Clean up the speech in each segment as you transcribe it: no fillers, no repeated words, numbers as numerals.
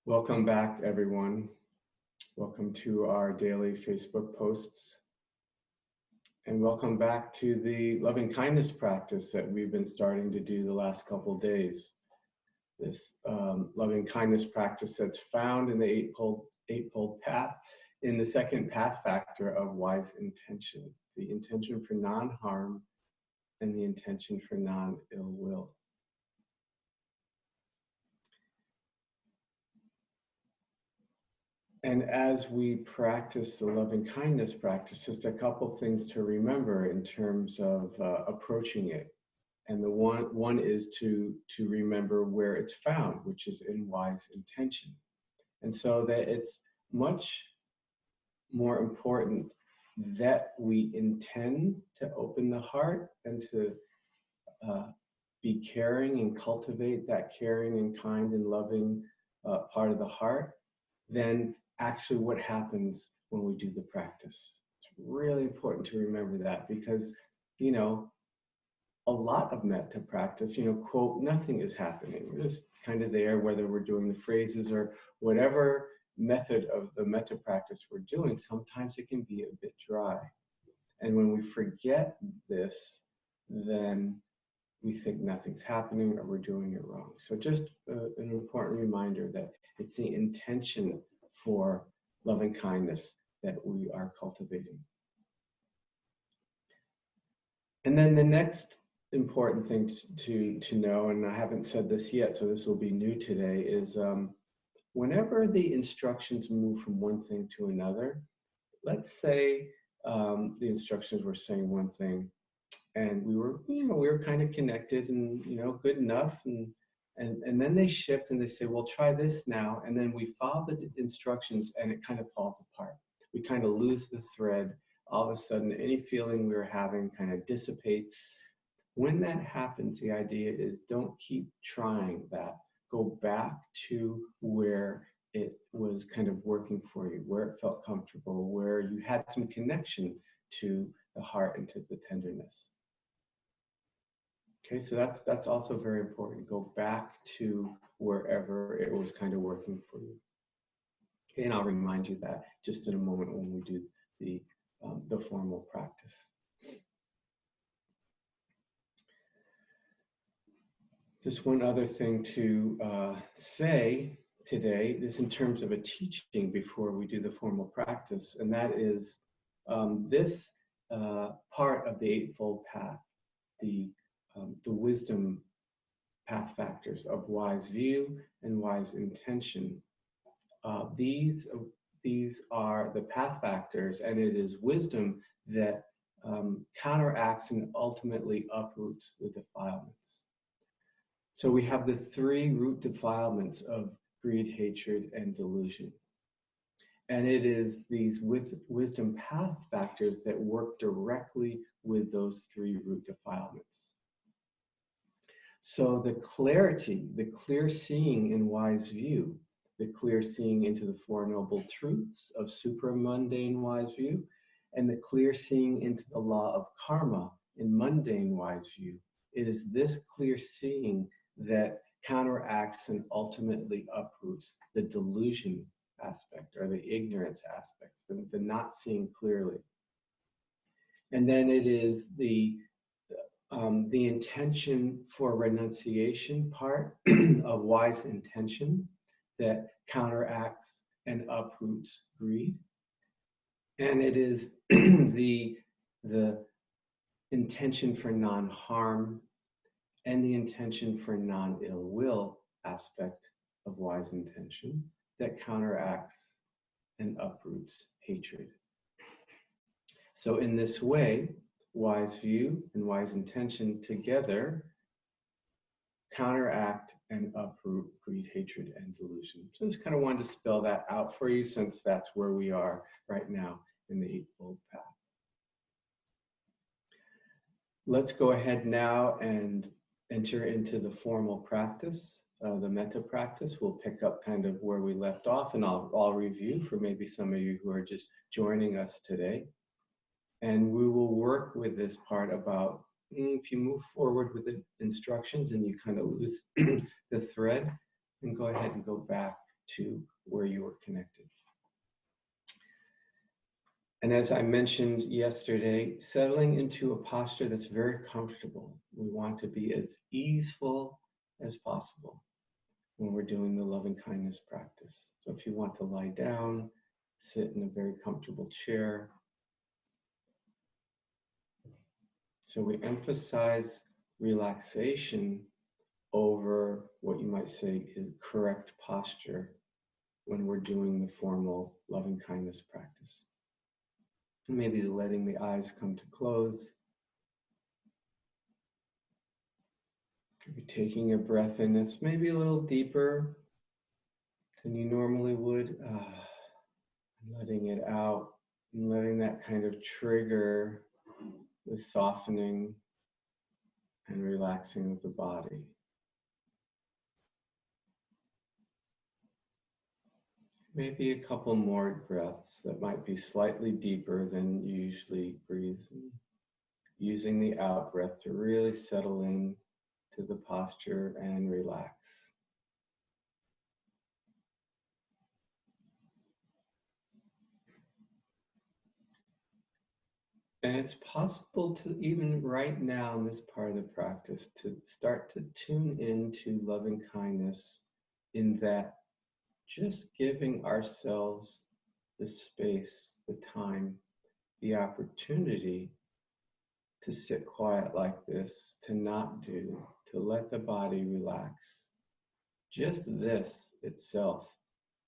Welcome back, everyone. Welcome to our daily Facebook posts. And welcome back to the loving kindness practice that we've been starting to do the last couple of days. This loving kindness practice that's found in the eightfold path in the second path factor of wise intention, the intention for non-harm and the intention for non-ill will. And as we practice the loving kindness practice, just a couple things to remember in terms of approaching it. And the one is to remember where it's found, which is in wise intention. And so that it's much more important that we intend to open the heart and to be caring and cultivate that caring and kind and loving part of the heart than actually what happens when we do the practice. It's really important to remember that because, you know, a lot of metta practice, quote, nothing is happening. We're just kind of there, whether we're doing the phrases or whatever method of the metta practice we're doing, sometimes it can be a bit dry. And when we forget this, then we think nothing's happening or we're doing it wrong. So just an important reminder that it's the intention for loving kindness that we are cultivating. And then the next important thing to know, and I haven't said this yet, so this will be new today, is whenever the instructions move from one thing to another, let's say the instructions were saying one thing, and we were kind of connected and good enough, and then they shift and they say, well, try this now, and then we follow the instructions and it kind of falls apart. We kind of lose the thread. All of a sudden, any feeling we were having kind of dissipates. When that happens, the idea is don't keep trying that. Go back to where it was kind of working for you, where it felt comfortable, where you had some connection to the heart and to the tenderness. Okay, so that's also very important. Go back to wherever it was kind of working for you. Okay, and I'll remind you that just in a moment when we do the formal practice. Just one other thing to say today is in terms of a teaching before we do the formal practice, and that is this part of the Eightfold Path, the wisdom path factors of wise view and wise intention. These are the path factors, and it is wisdom that counteracts and ultimately uproots the defilements. So we have the three root defilements of greed, hatred, and delusion. And it is these wisdom path factors that work directly with those three root defilements. So the clarity, the clear seeing in wise view, the clear seeing into the Four Noble Truths of supramundane wise view, and the clear seeing into the law of karma in mundane wise view. It is this clear seeing that counteracts and ultimately uproots the delusion aspect or the ignorance aspects, the not seeing clearly. And then it is the intention for renunciation part of wise intention that counteracts and uproots greed. And it is the intention for non-harm and the intention for non-ill will aspect of wise intention that counteracts and uproots hatred. So in this way, wise view and wise intention together counteract and uproot greed, hatred, and delusion. So I just kind of wanted to spell that out for you since that's where we are right now in the Eightfold Path. Let's go ahead now and enter into the formal practice, the metta practice. We'll pick up kind of where we left off, and I'll review for maybe some of you who are just joining us today. And we will work with this part about if you move forward with the instructions and you kind of lose the thread, then go ahead and go back to where you were connected. And as I mentioned yesterday, settling into a posture that's very comfortable. We want to be as easeful as possible when we're doing the loving kindness practice. So if you want to lie down, sit in a very comfortable chair. So we emphasize relaxation over what you might say is correct posture when we're doing the formal loving kindness practice. Maybe letting the eyes come to close. Maybe taking a breath in that's maybe a little deeper than you normally would. Letting it out and letting that kind of trigger the softening and relaxing of the body. Maybe a couple more breaths that might be slightly deeper than you usually breathe. Using the out breath to really settle in to the posture and relax. And it's possible to, even right now in this part of the practice, to start to tune into loving kindness in that just giving ourselves the space, the time, the opportunity to sit quiet like this, to not do, to let the body relax. Just this itself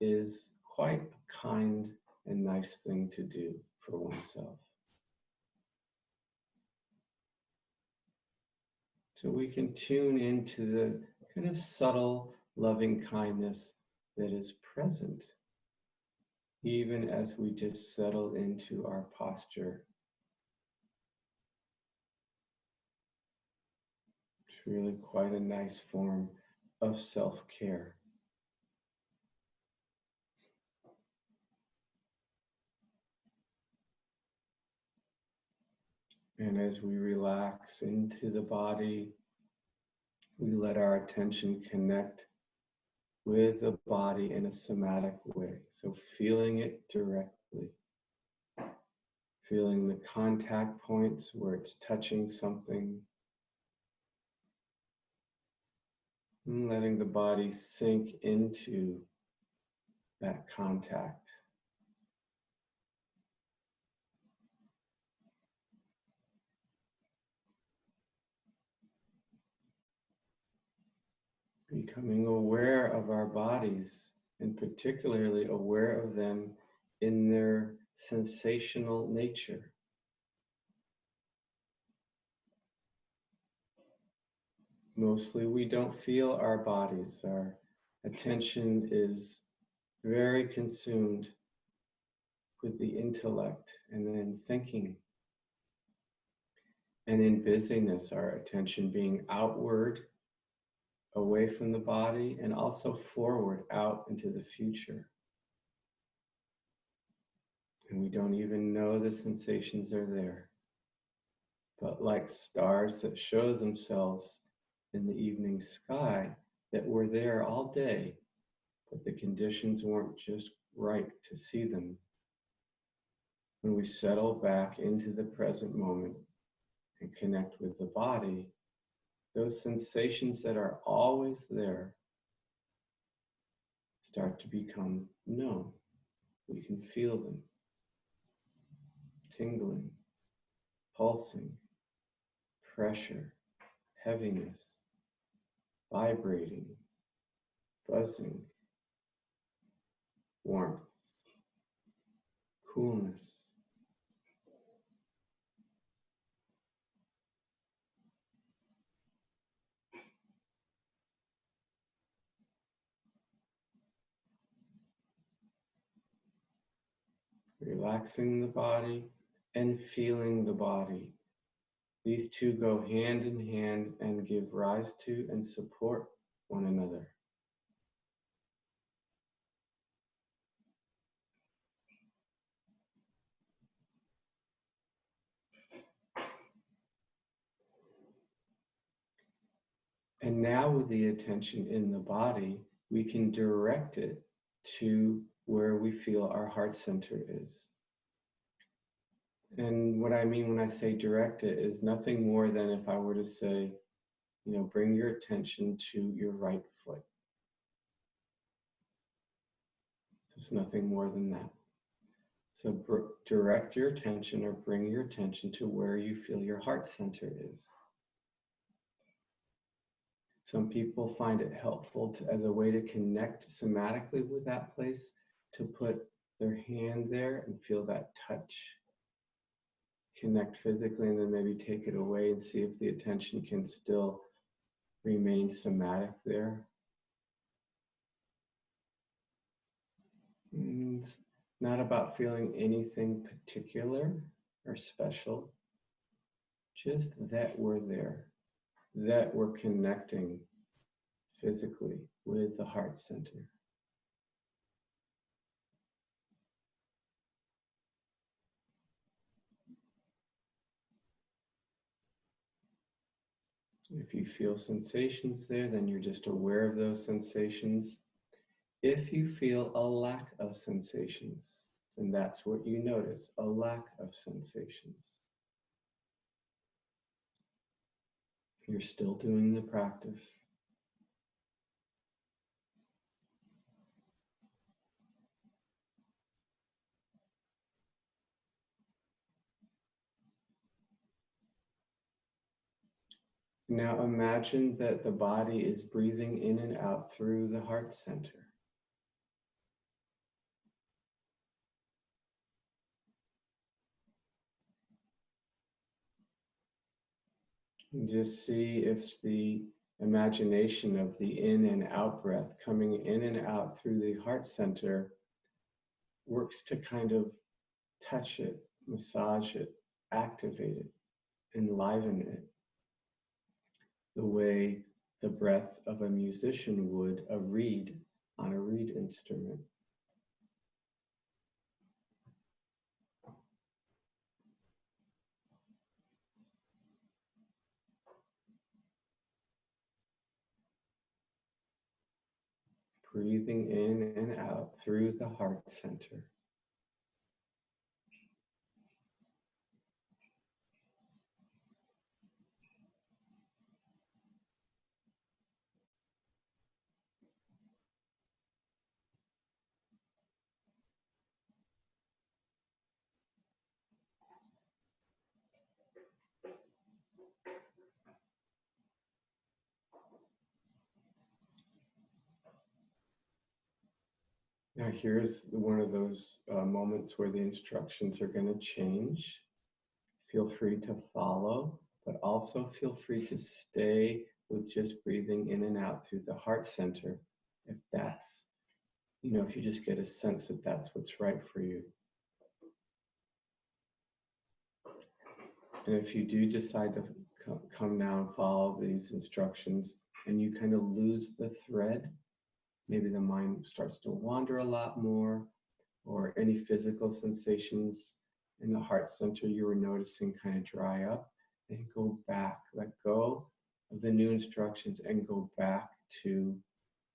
is quite a kind and nice thing to do for oneself. So we can tune into the kind of subtle loving kindness that is present, even as we just settle into our posture. It's really quite a nice form of self-care. And as we relax into the body, we let our attention connect with the body in a somatic way. So feeling it directly. Feeling the contact points where it's touching something. And letting the body sink into that contact. Becoming aware of our bodies, and particularly aware of them in their sensational nature. Mostly we don't feel our bodies. Our attention is very consumed with the intellect and then thinking. And in busyness, our attention being outward, away from the body, and also forward out into the future. And we don't even know the sensations are there. But like stars that show themselves in the evening sky, that were there all day, but the conditions weren't just right to see them. When we settle back into the present moment and connect with the body, those sensations that are always there start to become known. We can feel them. Tingling, pulsing, pressure, heaviness, vibrating, buzzing, warmth, coolness. Relaxing the body and feeling the body. These two go hand in hand and give rise to and support one another. And now with the attention in the body, we can direct it to where we feel our heart center is. And what I mean when I say direct it is nothing more than if I were to say, bring your attention to your right foot. There's nothing more than that. So direct your attention or bring your attention to where you feel your heart center is. Some people find it helpful as a way to connect somatically with that place, to put their hand there and feel that touch. Connect physically and then maybe take it away and see if the attention can still remain somatic there. It's not about feeling anything particular or special, just that we're there, that we're connecting physically with the heart center. If you feel sensations there, then you're just aware of those sensations. If you feel a lack of sensations, then that's what you notice, a lack of sensations. You're still doing the practice. Now imagine that the body is breathing in and out through the heart center. And just see if the imagination of the in and out breath coming in and out through the heart center works to kind of touch it, massage it, activate it, enliven it, the way the breath of a musician would a reed on a reed instrument. Breathing in and out through the heart center. Now here's one of those moments where the instructions are going to change. Feel free to follow, but also feel free to stay with just breathing in and out through the heart center. If that's, if you just get a sense that that's what's right for you. And if you do decide to come now and follow these instructions and you kind of lose the thread, maybe the mind starts to wander a lot more, or any physical sensations in the heart center you were noticing kind of dry up, then go back, let go of the new instructions and go back to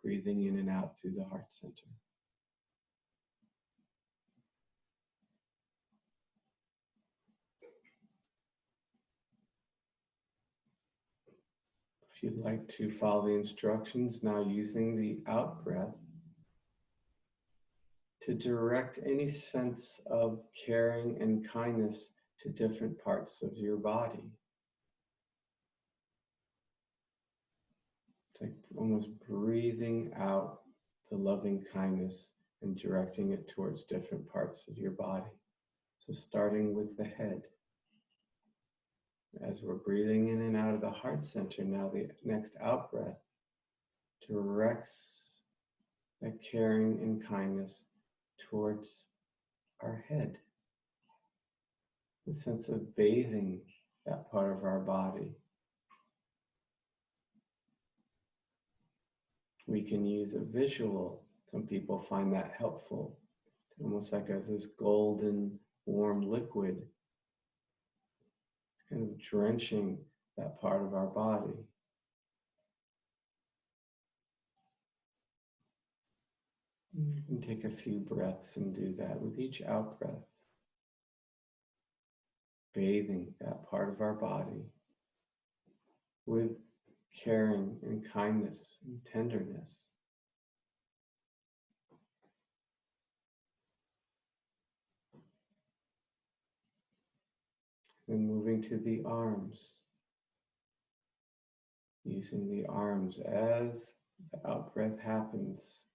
breathing in and out through the heart center. If you'd like to follow the instructions, now using the out breath to direct any sense of caring and kindness to different parts of your body. It's like almost breathing out the loving kindness and directing it towards different parts of your body. So starting with the head. As we're breathing in and out of the heart center, now the next out breath directs that caring and kindness towards our head. The sense of bathing that part of our body. We can use a visual. Some people find that helpful. Almost like as this golden, warm liquid kind of drenching that part of our body. You can take a few breaths and do that with each out breath, bathing that part of our body with caring and kindness and tenderness. Then moving to the arms, using the arms as the out breath happens.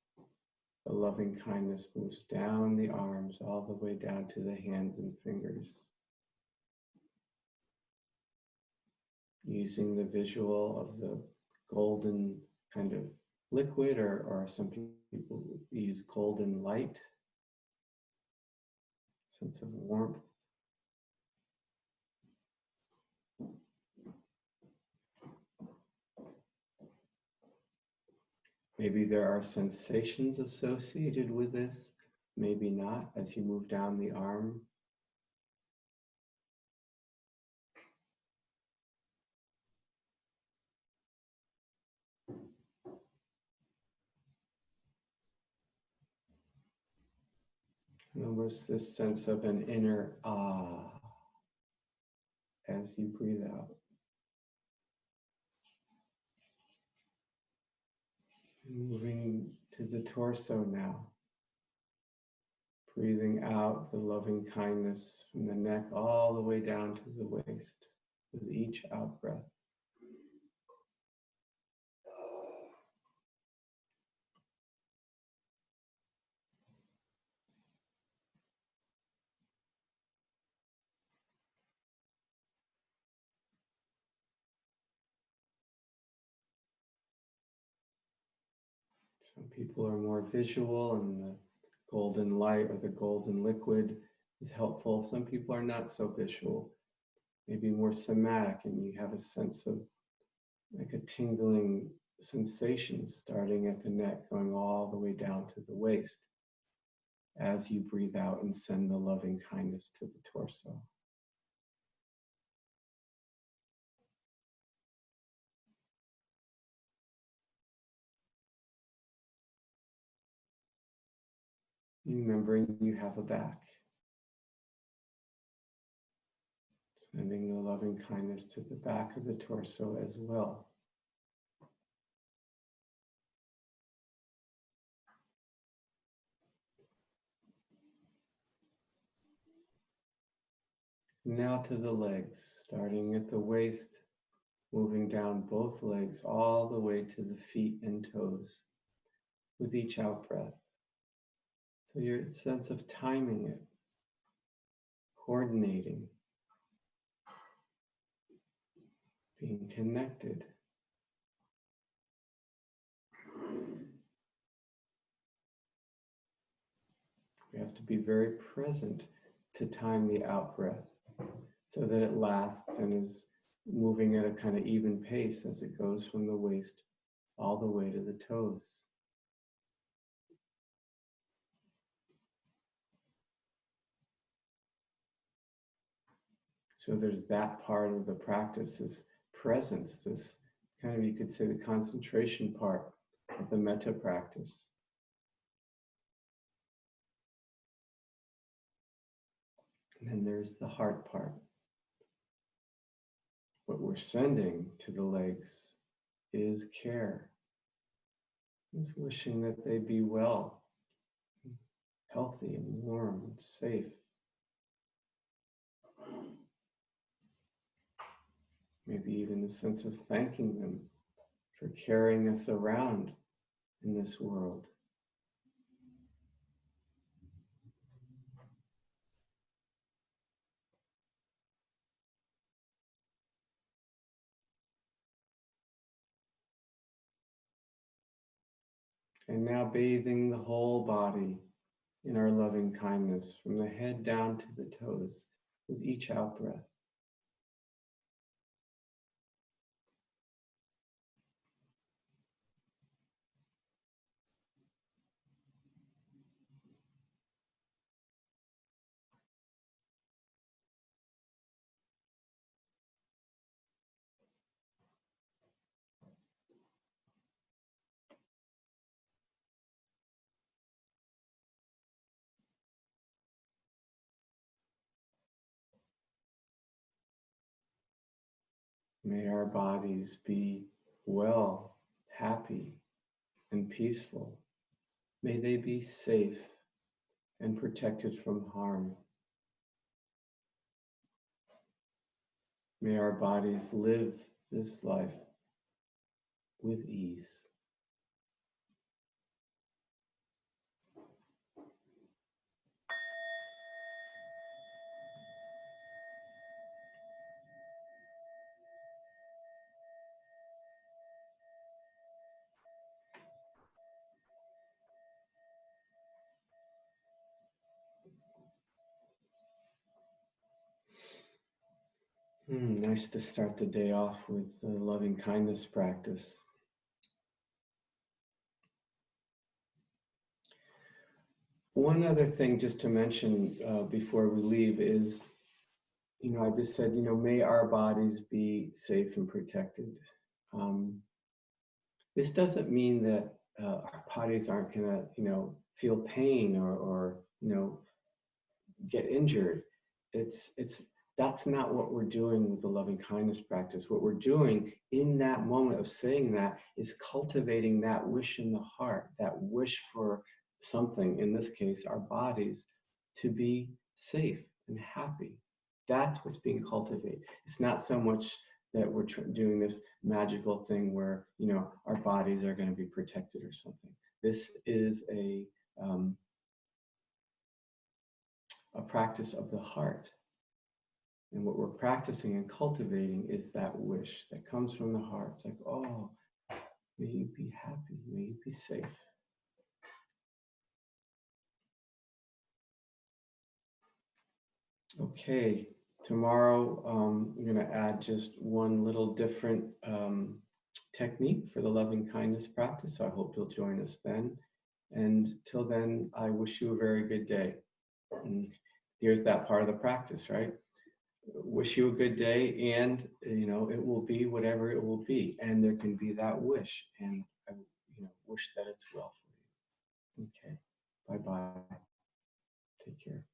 The loving kindness moves down the arms all the way down to the hands and fingers. Using the visual of the golden kind of liquid, or some people use golden light, sense of warmth. Maybe there are sensations associated with this, maybe not, as you move down the arm. And almost this sense of an inner ah as you breathe out. Moving to the torso now. Breathing out the loving kindness from the neck all the way down to the waist with each out breath. Some people are more visual, and the golden light or the golden liquid is helpful. Some people are not so visual, maybe more somatic, and you have a sense of like a tingling sensation starting at the neck, going all the way down to the waist as you breathe out and send the loving kindness to the torso. Remembering you have a back. Sending the loving kindness to the back of the torso as well. Now to the legs, starting at the waist, moving down both legs all the way to the feet and toes with each out breath. So your sense of timing it, coordinating, being connected. We have to be very present to time the out breath so that it lasts and is moving at a kind of even pace as it goes from the waist all the way to the toes. So there's that part of the practice, this presence, this kind of, you could say, the concentration part of the metta practice. And then there's the heart part. What we're sending to the legs is care. Is wishing that they be well, healthy and warm and safe. Maybe even the sense of thanking them for carrying us around in this world. And now bathing the whole body in our loving kindness from the head down to the toes with each out breath. May our bodies be well, happy, and peaceful. May they be safe and protected from harm. May our bodies live this life with ease. Nice to start the day off with the loving kindness practice. One other thing just to mention before we leave is, I just said, may our bodies be safe and protected. This doesn't mean that our bodies aren't gonna, feel pain or get injured. That's not what we're doing with the loving kindness practice. What we're doing in that moment of saying that is cultivating that wish in the heart, that wish for something, in this case, our bodies, to be safe and happy. That's what's being cultivated. It's not so much that we're doing this magical thing where, our bodies are going to be protected or something. This is a practice of the heart. And what we're practicing and cultivating is that wish that comes from the heart. It's like, oh, may you be happy, may you be safe. Okay, tomorrow I'm going to add just one little different technique for the loving kindness practice. So I hope you'll join us then. And till then, I wish you a very good day. And here's that part of the practice, right? Wish you a good day, and it will be whatever it will be, and there can be that wish, and I wish that it's well for you. Okay, bye-bye. Take care.